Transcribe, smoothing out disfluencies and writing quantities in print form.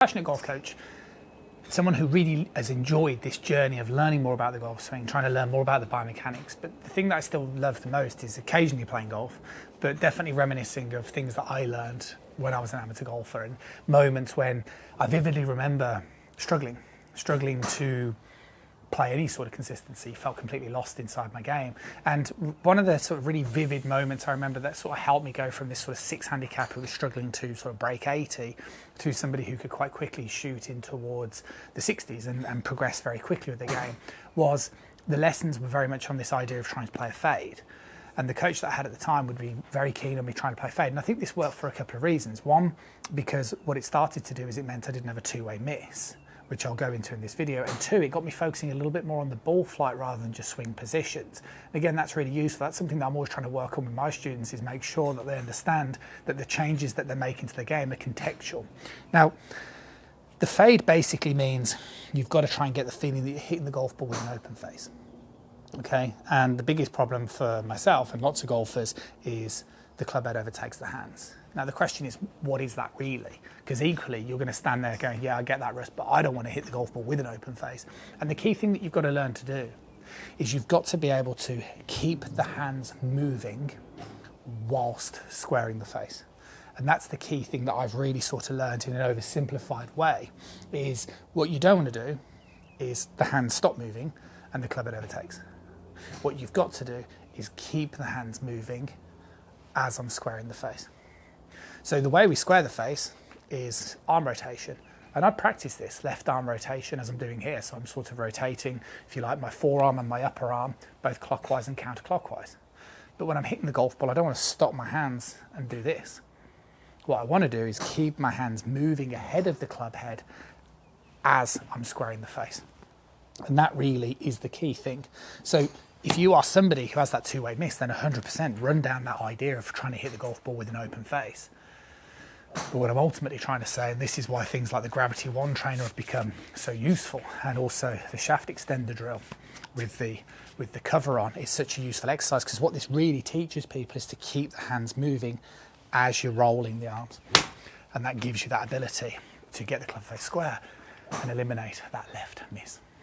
Passionate golf coach, someone who really has enjoyed this journey of learning more about the golf swing, trying to learn more about the biomechanics. But the thing that I still love the most is occasionally playing golf, but definitely reminiscing of things that I learned when I was an amateur golfer and moments when I vividly remember struggling to play any sort of consistency, felt completely lost inside my game. And one of the sort of really vivid moments I remember that sort of helped me go from this sort of 6 handicap who was struggling to sort of break 80 to somebody who could quite quickly shoot in towards the 60s and progress very quickly with the game was the lessons were very much on this idea of trying to play a fade. And the coach that I had at the time would be very keen on me trying to play fade. And I think this worked for a couple of reasons. One, because what it started to do is it meant I didn't have a two-way miss, which I'll go into in this video. And two, it got me focusing a little bit more on the ball flight rather than just swing positions. And again, that's really useful. That's something that I'm always trying to work on with my students, is make sure that they understand that the changes that they're making to the game are contextual. Now, the fade basically means you've got to try and get the feeling that you're hitting the golf ball with an open face. Okay, and the biggest problem for myself and lots of golfers is the club head overtakes the hands. Now the question is, what is that really? Because equally, you're going to stand there going, yeah, I get that, Russ, but I don't want to hit the golf ball with an open face. And the key thing that you've got to learn to do is you've got to be able to keep the hands moving whilst squaring the face. And that's the key thing that I've really sort of learned in an oversimplified way, is what you don't want to do is the hands stop moving and the club head overtakes. What you've got to do is keep the hands moving as I'm squaring the face. So the way we square the face is arm rotation. And I practice this left arm rotation as I'm doing here. So I'm sort of rotating, if you like, my forearm and my upper arm, both clockwise and counterclockwise. But when I'm hitting the golf ball, I don't want to stop my hands and do this. What I want to do is keep my hands moving ahead of the club head as I'm squaring the face. And that really is the key thing. So if you are somebody who has that two-way miss, then 100% run down that idea of trying to hit the golf ball with an open face. But what I'm ultimately trying to say, and this is why things like the Gravity 1 trainer have become so useful, and also the shaft extender drill with the cover on is such a useful exercise, because what this really teaches people is to keep the hands moving as you're rolling the arms. And that gives you that ability to get the club face square and eliminate that left miss.